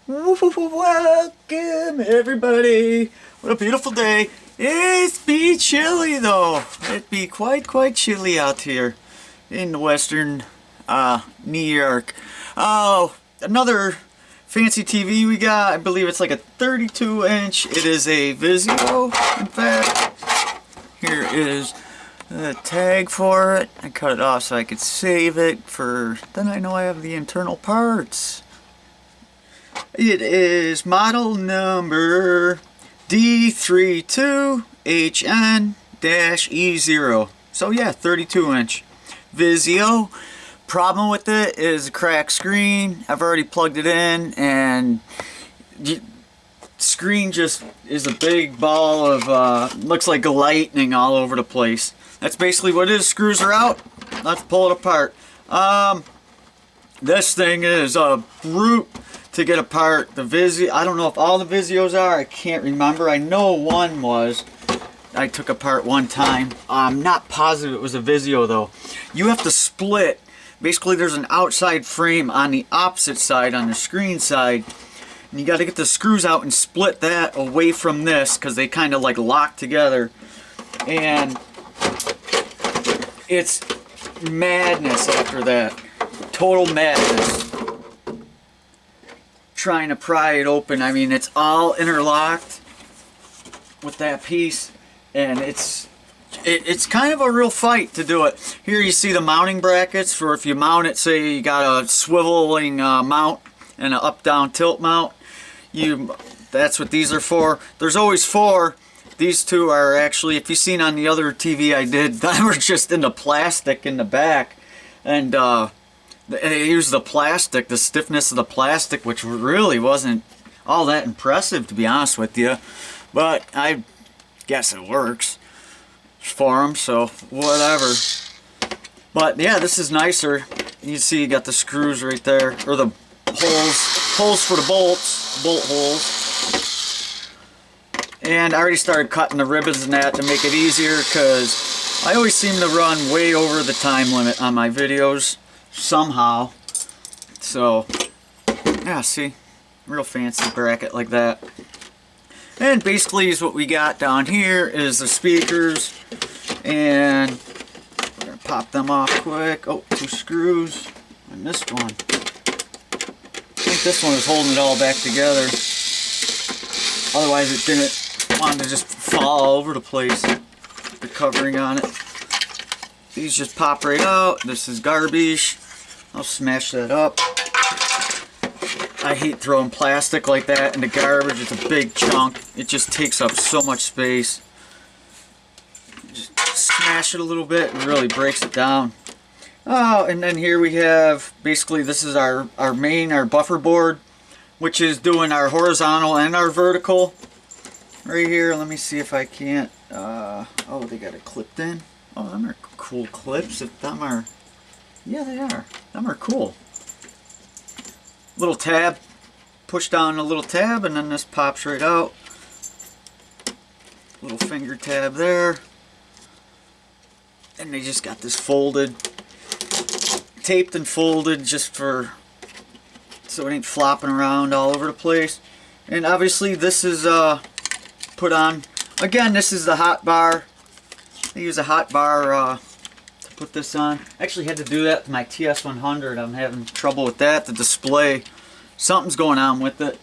Welcome everybody. What a beautiful day. It's be chilly though. It'd be quite chilly out here in the western New York. Oh, another fancy TV we got. I believe it's like a 32-inch. It is a Vizio, in fact. Here is the tag for it. I cut it off so I could save it for then I know I have the internal parts. It is model number D32HN-E0. So yeah, 32-inch Vizio. Problem with it is a cracked screen. I've already plugged it in, and screen just is a big ball of looks like lightning all over the place. That's basically what it is. Screws are out. Let's pull it apart. This thing is a brute to get apart. The Vizio, I don't know if all the Vizios are. I can't remember. I know one was. I took apart one time. I'm not positive it was a Vizio though. You have to split. Basically, there's an outside frame on the opposite side, on the screen side. And you got to get the screws out and split that away from this because they kind of like lock together. And it's madness after that. Total madness. Trying to pry it open. I mean, it's all interlocked with that piece, and it's kind of a real fight to do it. Here you see the mounting brackets for if you mount it, say you got a swiveling mount and an up-down tilt mount. That's what these are for. There's always four. These two are actually, if you've seen on the other TV I did, they were just in the plastic in the back, and they used the plastic, the stiffness of the plastic, which really wasn't all that impressive, to be honest with you. But I guess it works for them, so whatever. But yeah, this is nicer. You see you got the screws right there, or the holes for the bolts, bolt holes. And I already started cutting the ribbons and that to make it easier, because I always seem to run way over the time limit on my videos somehow. So yeah, see, real fancy bracket like that. And basically is what we got down here is the speakers, and we're gonna pop them off quick. Oh, two screws. I missed one. I think this one is holding it all back together, otherwise it didn't want to just fall all over the place, the covering on it. These just pop right out. This is garbage. I'll smash that up. I hate throwing plastic like that in the garbage. It's a big chunk. It just takes up so much space. Just smash it a little bit and really breaks it down. Oh, and then here we have, basically this is our buffer board, which is doing our horizontal and our vertical. Right here, let me see if I can't, oh, they got it clipped in. Oh, them are cool clips. Them are, yeah, they are. Them are cool. Little tab. Push down a little tab, and then this pops right out. Little finger tab there. And they just got this folded, taped and folded just for, so it ain't flopping around all over the place. And obviously this is put on, again, this is the hot bar. I use a hot bar to put this on. I actually had to do that with my TS100. I'm having trouble with that, the display. Something's going on with it.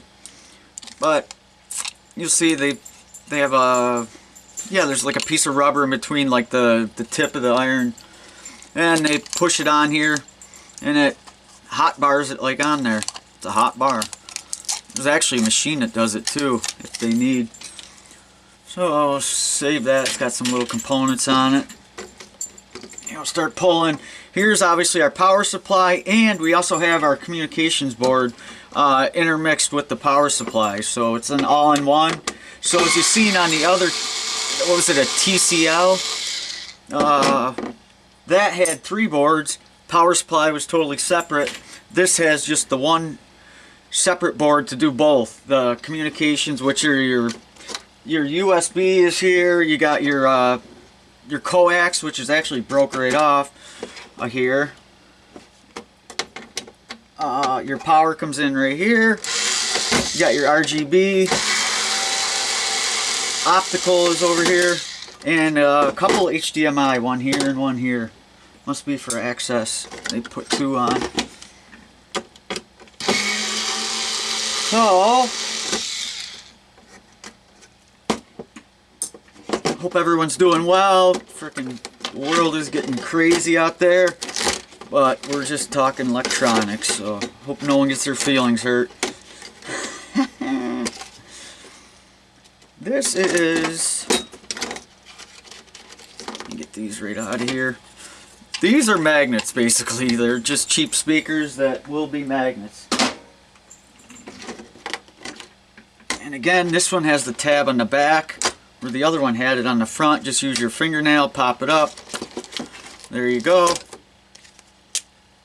But you'll see they have a, yeah, there's like a piece of rubber in between like the tip of the iron. And they push it on here, and it hot bars it like on there. It's a hot bar. There's actually a machine that does it too, if they need. So I'll save that. It's got some little components on it. And I'll start pulling. Here's obviously our power supply, and we also have our communications board intermixed with the power supply. So it's an all-in-one. So as you've seen on the other, what was it, a TCL? That had 3 boards. Power supply was totally separate. This has just the one separate board to do both. The communications, which are your USB is here. You got your coax, which is actually broke right off here. Your power comes in right here. You got your RGB. Optical is over here. And a couple HDMI, one here and one here. Must be for access. They put two on. So, hope everyone's doing well. Frickin' world is getting crazy out there. But we're just talking electronics, so hope no one gets their feelings hurt. This is... Let me get these right out of here. These are magnets, basically. They're just cheap speakers that will be magnets. And again, this one has the tab on the back, where the other one had it on the front. Just use your fingernail, pop it up. There you go.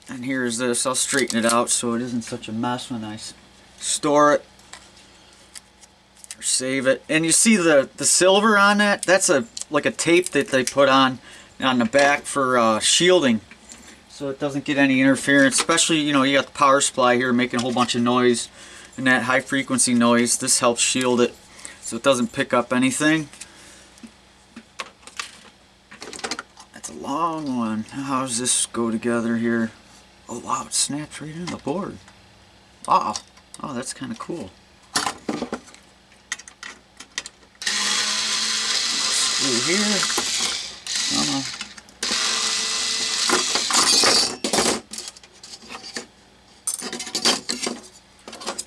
And here's this. I'll straighten it out so it isn't such a mess when I store it or save it. And you see the silver on that? That's like a tape that they put on the back for shielding, so it doesn't get any interference. Especially, you know, you got the power supply here making a whole bunch of noise, and that high frequency noise. This helps shield it so it doesn't pick up anything. That's a long one. How does this go together here? Oh wow, it snaps right into the board. Wow. Oh, that's kind of cool. Screw here.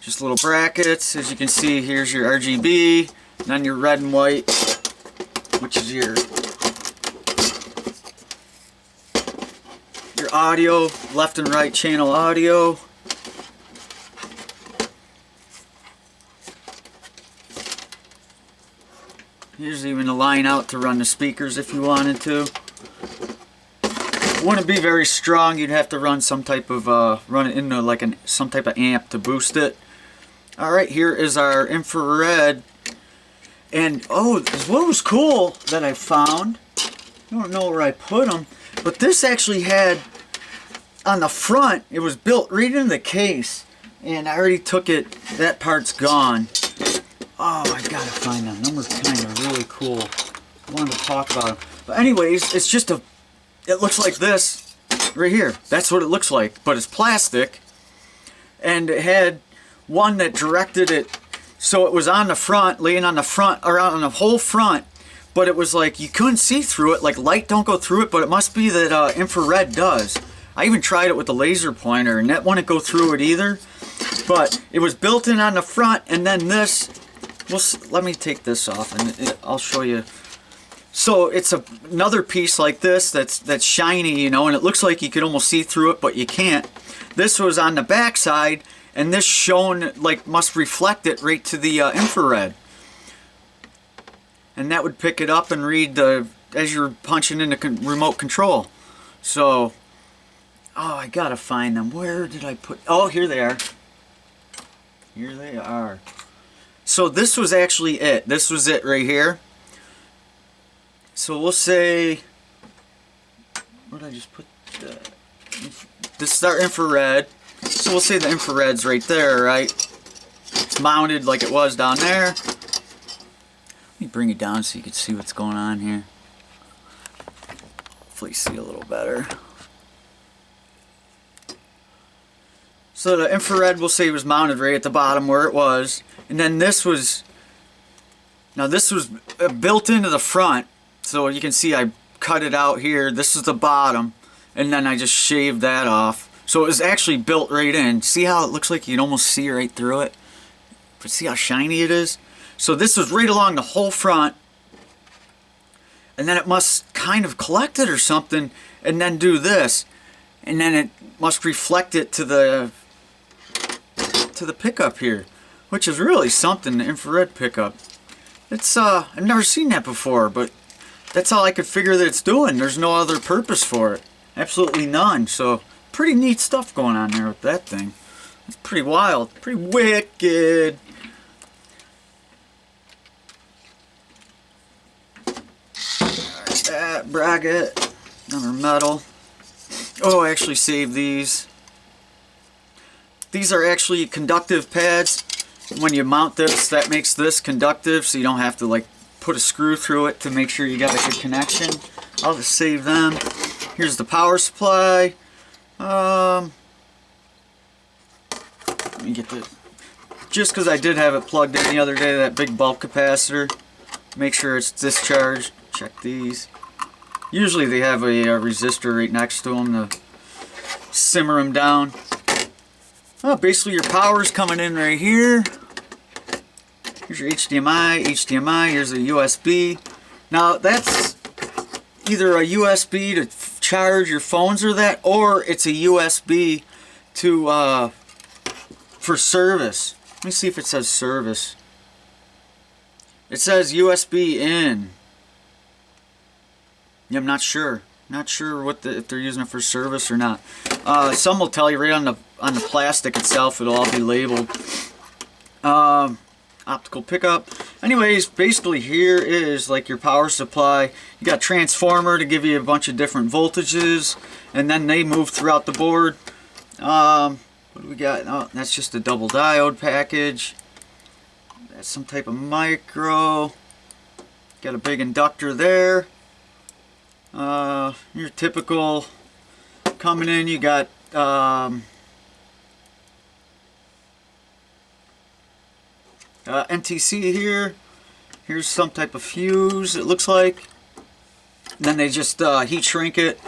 Just little brackets. As you can see, here's your RGB, and then your red and white, which is your audio, left and right channel audio. Here's even a line out to run the speakers if you wanted to. Wouldn't be very strong. You'd have to run some type of run it into like some type of amp to boost it. All right, here is our infrared. And oh, what was cool that I found, I don't know where I put them, but this actually had on the front, it was built right into the case, and I already took it. That part's gone. Oh, I gotta find them. Them were kind of really cool. I wanted to talk about them. But anyways, it's just it looks like this right here. That's what it looks like, but it's plastic. And it had one that directed it, so it was on the front, laying on the front, or on the whole front, but it was like you couldn't see through it. Like light don't go through it, but it must be that infrared does. I even tried it with the laser pointer, and that wouldn't go through it either. But it was built in on the front, and then this. Well, let me take this off, and I'll show you. So it's another piece like this that's shiny, you know, and it looks like you could almost see through it, but you can't. This was on the back side, and this shown like must reflect it right to the infrared, and that would pick it up and read as you're punching in the remote control. So. Oh, I gotta find them. Where did I put... Oh, here they are. Here they are. So this was actually it. This was it right here. So we'll say... Where did I just put that? This is our infrared. So we'll say the infrared's right there, right? It's mounted like it was down there. Let me bring it down so you can see what's going on here. Hopefully see a little better. So the infrared, we'll say, was mounted right at the bottom where it was. And then this was... Now this was built into the front. So you can see I cut it out here. This is the bottom. And then I just shaved that off. So it was actually built right in. See how it looks like you can almost see right through it? But see how shiny it is? So this was right along the whole front. And then it must kind of collect it or something. And then do this. And then it must reflect it to the pickup here, which is really something, the infrared pickup. It's I've never seen that before, but that's all I could figure that it's doing. There's no other purpose for it. Absolutely none. So pretty neat stuff going on there with that thing. It's pretty wild, pretty wicked. Alright, that bracket, another metal. Oh, I actually saved these. These are actually conductive pads, when you mount this, that makes this conductive, so you don't have to like put a screw through it to make sure you got a good connection. I'll just save them. Here's the power supply. Let me get the, just because I did have it plugged in the other day, that big bulk capacitor. Make sure it's discharged. Check these. Usually they have a resistor right next to them to simmer them down. Oh, basically your power's coming in right here. Here's your HDMI, here's a USB. Now that's either a USB to charge your phones or that, or it's a USB to for service. Let me see if it says service. It says USB in. Yeah, I'm not sure. Not sure what if they're using it for service or not. Some will tell you right on the plastic itself. It'll all be labeled. Optical pickup. Anyways, basically here is like your power supply. You got transformer to give you a bunch of different voltages, and then they move throughout the board. What do we got? Oh, that's just a double diode package. That's some type of micro. Got a big inductor there. Your typical coming in, you got NTC here. Here's some type of fuse, it looks like. And then they just heat shrink it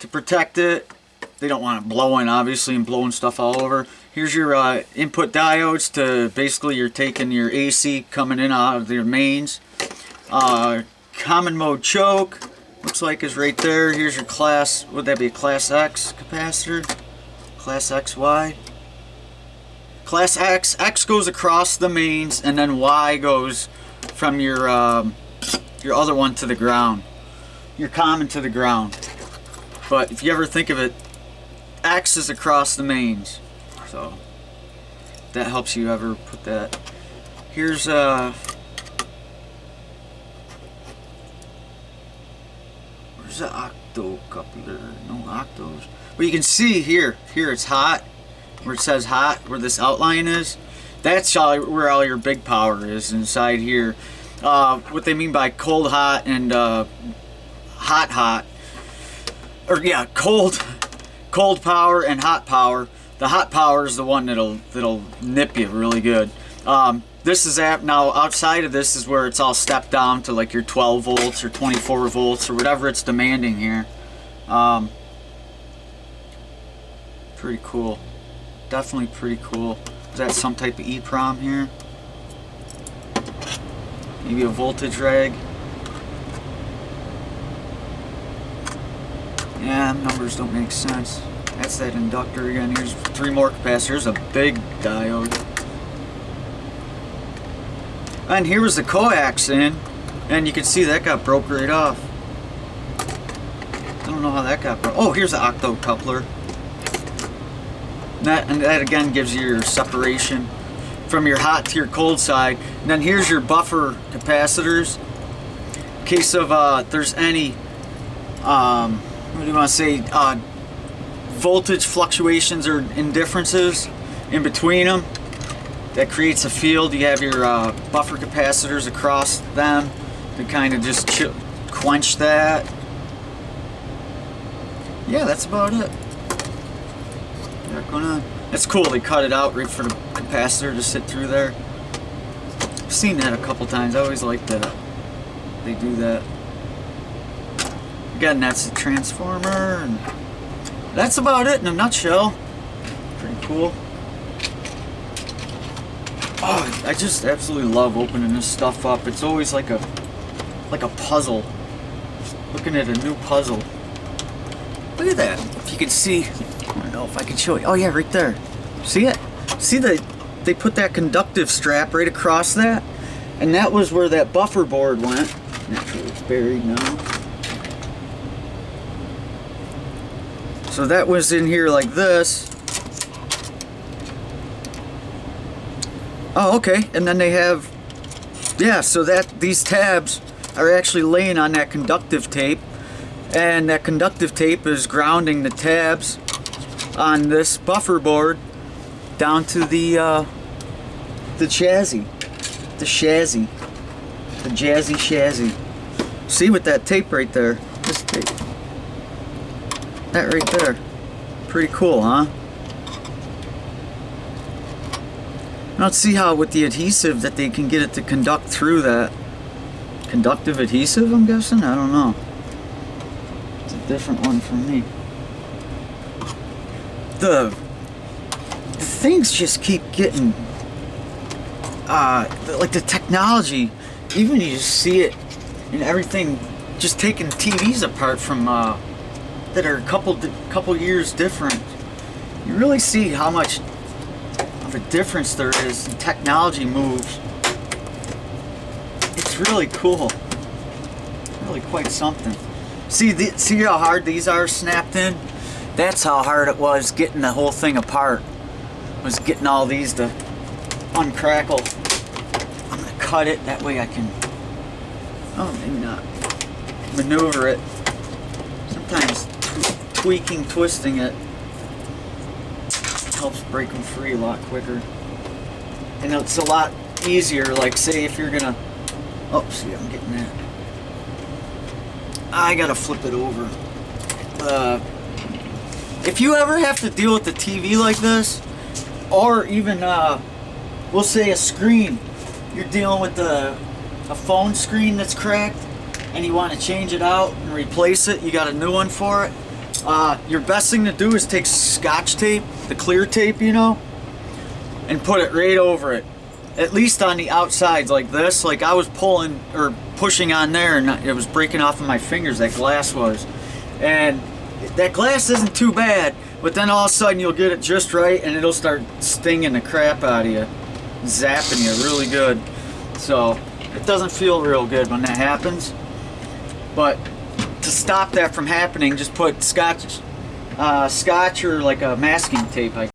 to protect it. They don't want it blowing, obviously, and blowing stuff all over. Here's your input diodes to basically you're taking your AC coming in out of your mains. Common mode choke, looks like is right there. Here's your class, would that be a class X capacitor? Class XY? Class X, X goes across the mains, and then Y goes from your other one to the ground. Your common to the ground. But if you ever think of it, X is across the mains. So that helps you ever put that. Here's where's the octo coupler? No octos. But you can see here it's hot. Where it says hot, where this outline is, that's where all your big power is inside here. What they mean by cold hot and hot, or yeah, cold power and hot power. The hot power is the one that'll nip you really good. This is now outside of this is where it's all stepped down to like your 12 volts or 24 volts or whatever it's demanding here. Pretty cool. Definitely pretty cool. Is that some type of EEPROM here? Maybe a voltage reg. Yeah, numbers don't make sense. That's that inductor again. Here's 3 more capacitors. A big diode. And here was the coax in, and you can see that got broke right off. I don't know how that got broke. Oh, here's the octo coupler. And that again gives you your separation from your hot to your cold side. And then here's your buffer capacitors. In case of there's any what do you want to say, voltage fluctuations or indifferences in between them, that creates a field. You have your buffer capacitors across them to kind of just quench that. Yeah, that's about it. That's cool, they cut it out right for the capacitor to sit through there. I've seen that a couple times. I always like that they do that. Again, that's the transformer, and that's about it in a nutshell. Pretty cool. Oh, I just absolutely love opening this stuff up. It's always like a puzzle. Looking at a new puzzle. Look at that. If you can see, I don't know if I can show you. Oh yeah, right there. See it? See they put that conductive strap right across that? And that was where that buffer board went. Naturally it's buried now. So that was in here like this. Oh, okay. And then they have, yeah, so that these tabs are actually laying on that conductive tape. And that conductive tape is grounding the tabs on this buffer board down to the the chassis. The chassis. The jazzy chassis. See with that tape right there. This tape. That right there. Pretty cool, huh? Now let's see how with the adhesive that they can get it to conduct through that. Conductive adhesive, I'm guessing? I don't know. It's a different one for me. The things just keep getting like the technology, even you just see it in everything, just taking TVs apart from that are a couple years different. You really see how much of a difference there is in technology moves. It's really cool, really quite something. See how hard these are snapped in? That's how hard it was getting the whole thing apart. Was getting all these to uncrackle. I'm gonna cut it, that way I can, oh maybe not, maneuver it. Sometimes tweaking, twisting it helps break them free a lot quicker. And it's a lot easier, like say if you're gonna, oh see I'm getting that. I gotta flip it over. If you ever have to deal with the TV like this, or even we'll say a screen, you're dealing with a phone screen that's cracked and you want to change it out and replace it, you got a new one for it, your best thing to do is take Scotch tape, the clear tape, you know, and put it right over it, at least on the outsides like this. Like I was pulling or pushing on there and it was breaking off of my fingers, that glass was, and that glass isn't too bad, but then all of a sudden you'll get it just right and it'll start stinging the crap out of you, zapping you really good. So it doesn't feel real good when that happens, but to stop that from happening, just put scotch or like a masking tape, I